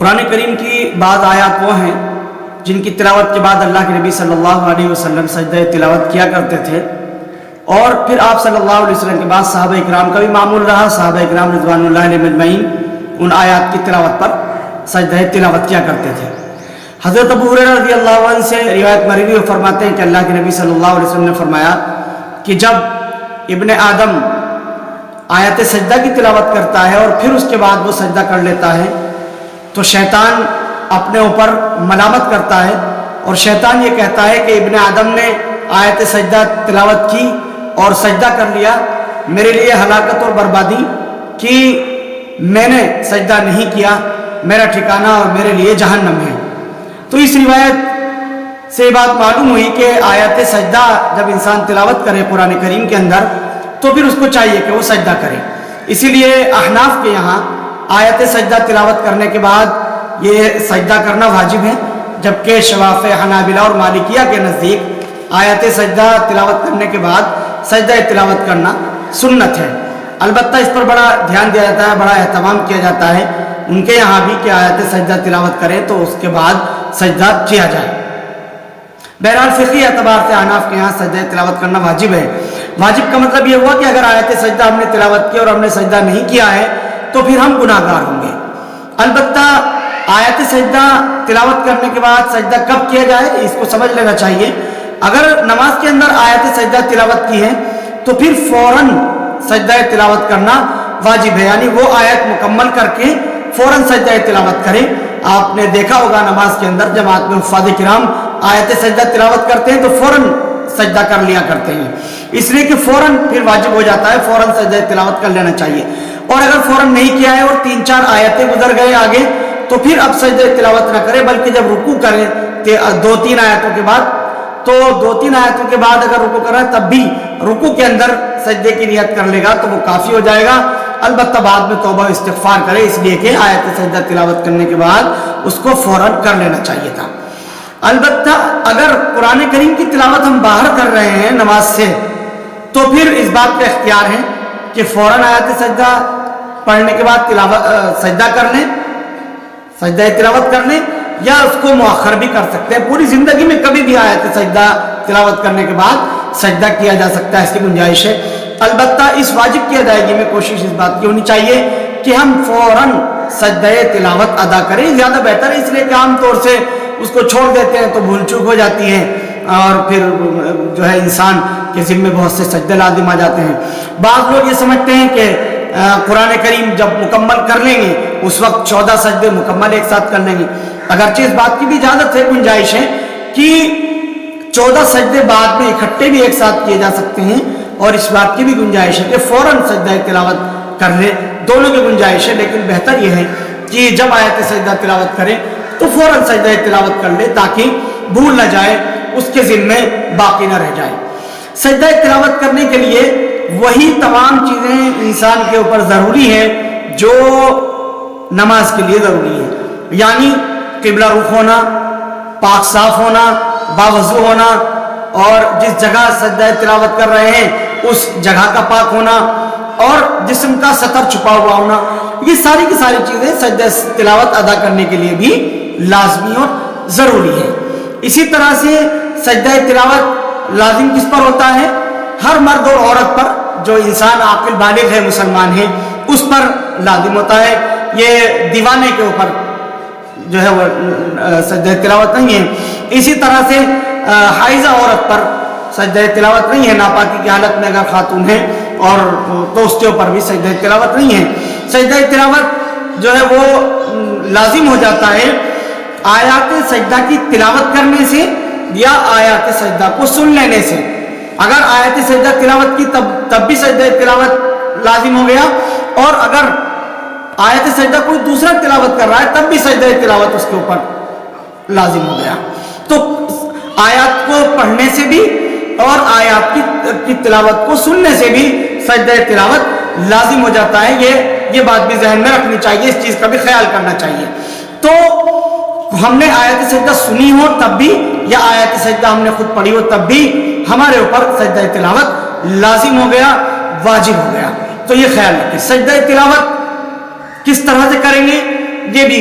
قرآن کریم کی بعض آیات وہ ہیں جن کی تلاوت کے بعد اللہ کے نبی صلی اللہ علیہ وسلم سجدہ تلاوت کیا کرتے تھے، اور پھر آپ صلی اللہ علیہ وسلم کے بعد صحابہ اکرام کا بھی معمول رہا، صحابہ اکرام رضوان اللہ علیہ اجمعین ان آیات کی تلاوت پر سجدہ تلاوت کیا کرتے تھے۔ حضرت ابو ہریرہ رضی اللہ عنہ سے روایت مروی وہ فرماتے ہیں کہ اللہ کے نبی صلی اللہ علیہ وسلم نے فرمایا کہ جب ابن آدم آیت سجدہ کی تلاوت کرتا ہے اور پھر اس کے بعد وہ سجدہ کر لیتا ہے تو شیطان اپنے اوپر ملامت کرتا ہے، اور شیطان یہ کہتا ہے کہ ابن آدم نے آیت سجدہ تلاوت کی اور سجدہ کر لیا، میرے لیے ہلاکت اور بربادی کہ میں نے سجدہ نہیں کیا، میرا ٹھکانہ اور میرے لیے جہنم ہے۔ تو اس روایت سے بات معلوم ہوئی کہ آیت سجدہ جب انسان تلاوت کرے قرآن کریم کے اندر تو پھر اس کو چاہیے کہ وہ سجدہ کرے۔ اسی لیے احناف کے یہاں آیت سجدہ تلاوت کرنے کے بعد یہ سجدہ کرنا واجب ہے، جبکہ شوافع، حنابلہ اور مالکیہ کے نزدیک آیت سجدہ تلاوت کرنے کے بعد سجدہ تلاوت کرنا سنت ہے۔ البتہ اس پر بڑا دھیان دیا جاتا ہے، بڑا اہتمام کیا جاتا ہے ان کے یہاں بھی کہ آیت سجدہ تلاوت کریں تو اس کے بعد سجدہ کیا جائے۔ بہرحال فقہی اعتبار سے احناف کے یہاں سجدہ تلاوت کرنا واجب ہے۔ واجب کا مطلب یہ ہوا کہ اگر آیت سجدہ ہم نے تلاوت کی اور ہم نے سجدہ نہیں کیا ہے تو پھر ہم گناہ گار ہوں گے۔ البتہ آیت سجدہ تلاوت کرنے کے بعد سجدہ کب کیا جائے اس کو سمجھ لینا چاہیے۔ اگر نماز کے اندر آیت سجدہ تلاوت کی ہے تو پھر فوراً سجدہ تلاوت کرنا واجب ہے، یعنی وہ آیت مکمل کر کے فوراً سجدہ تلاوت کریں۔ آپ نے دیکھا ہوگا نماز کے اندر جماعت میں حفاظ کرام آیت سجدہ تلاوت کرتے ہیں تو فوراً سجدہ کر لیا کرتے ہیں، اس لیے کہ فوراً پھر واجب ہو جاتا ہے، فوراً سجدہ تلاوت کر لینا چاہیے۔ اور اگر فوراً نہیں کیا ہے اور 3-4 آیتیں گزر گئے آگے تو پھر اب سجدہ تلاوت نہ کرے، بلکہ جب رکوع کریں 2-3 آیتوں کے بعد، تو 2-3 آیتوں کے بعد اگر رکوع کریں تب بھی رکوع کے اندر سجدے کی نیت کر لے گا تو وہ کافی ہو جائے گا۔ البتہ بعد میں توبہ استغفار کرے، اس لیے کہ آیت سجدہ تلاوت کرنے کے بعد اس کو فوراً کر لینا چاہیے تھا۔ البتہ اگر قرآن کریم کی تلاوت ہم باہر کر رہے ہیں نماز سے تو پھر اس بات کا اختیار ہے کہ فوراً آیت سجدہ پڑھنے کے بعد سجدہ کر لیں، سجدہ تلاوت کر لیں، یا اس کو مؤخر بھی کر سکتے ہیں۔ پوری زندگی میں کبھی بھی آیت سجدہ تلاوت کرنے کے بعد سجدہ کیا جا سکتا ہے، اس کی گنجائش ہے۔ البتہ اس واجب کی ادائیگی میں کوشش اس بات کی ہونی چاہیے کہ ہم فوراً سجدہ تلاوت ادا کریں، زیادہ بہتر ہے، اس لیے کہ عام طور سے اس کو چھوڑ دیتے ہیں تو بھول چوک ہو جاتی ہے اور پھر جو ہے انسان کے ذمے بہت سے سجدے لازم آ جاتے ہیں۔ بعض لوگ یہ سمجھتے ہیں کہ قرآن کریم جب مکمل کر لیں گے اس وقت 14 سجدے مکمل ایک ساتھ کر لیں گے، اگرچہ اس بات کی بھی اجازت ہے، گنجائش ہے کہ 14 سجدے بعد میں اکٹھے بھی ایک ساتھ کیے جا سکتے ہیں، اور اس بات کی بھی گنجائش ہے کہ فوراً سجدہ تلاوت کر لیں، دونوں کی گنجائش ہے۔ لیکن بہتر یہ ہے کہ جب آیت سجدہ تلاوت کریں تو فوراً سجدہ تلاوت کر لیں تاکہ بھول نہ جائے، اس کے ذمے باقی نہ رہ جائے۔ سجدہ تلاوت کرنے کے لیے وہی تمام چیزیں انسان کے اوپر ضروری ہیں جو نماز کے لیے ضروری ہے، یعنی قبلہ رخ ہونا، پاک صاف ہونا، باوضو ہونا، اور جس جگہ سجدہ تلاوت کر رہے ہیں اس جگہ کا پاک ہونا، اور جسم کا سطر چھپا ہوا ہونا، یہ ساری کی ساری چیزیں سجدہ تلاوت ادا کرنے کے لیے بھی لازمی اور ضروری ہے۔ اسی طرح سے سجدہ تلاوت لازم کس پر ہوتا ہے؟ ہر مرد اور عورت پر، جو انسان عاقل بالغ ہے، مسلمان ہے، اس پر لازم ہوتا ہے۔ یہ دیوانے کے اوپر جو ہے وہ سجدہ تلاوت نہیں ہے۔ اسی طرح سے حائضہ عورت پر سجدہ تلاوت نہیں ہے، ناپاکی کی حالت میں اگر خاتون ہے اور تو اس کے اوپر بھی سجدہ تلاوت نہیں ہے۔ سجدہ تلاوت جو ہے وہ لازم ہو جاتا ہے آیات سجدہ کی تلاوت کرنے سے یا آیات سجدہ کو سن لینے سے۔ اگر آیات سجدہ تلاوت کی تب بھی سجدہ تلاوت لازم ہو گیا، اور اگر آیت سجدہ کوئی دوسرا تلاوت کر رہا ہے تب بھی سجدہ تلاوت اس کے اوپر لازم ہو گیا۔ تو آیات کو پڑھنے سے بھی اور آیات کی تلاوت کو سننے سے بھی سجدہ تلاوت لازم ہو جاتا ہے۔ یہ بات بھی ذہن میں رکھنی چاہیے، اس چیز کا بھی خیال کرنا چاہیے۔ تو ہم نے آیت سجدہ سنی ہو تب بھی یا آیت سجدہ ہم نے خود پڑھی ہو تب بھی ہمارے اوپر سجدہ تلاوت لازم ہو گیا، واجب ہو گیا۔ تو یہ خیال رکھیں۔ سجدہ تلاوت کس طرح سے کریں گے یہ بھی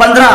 15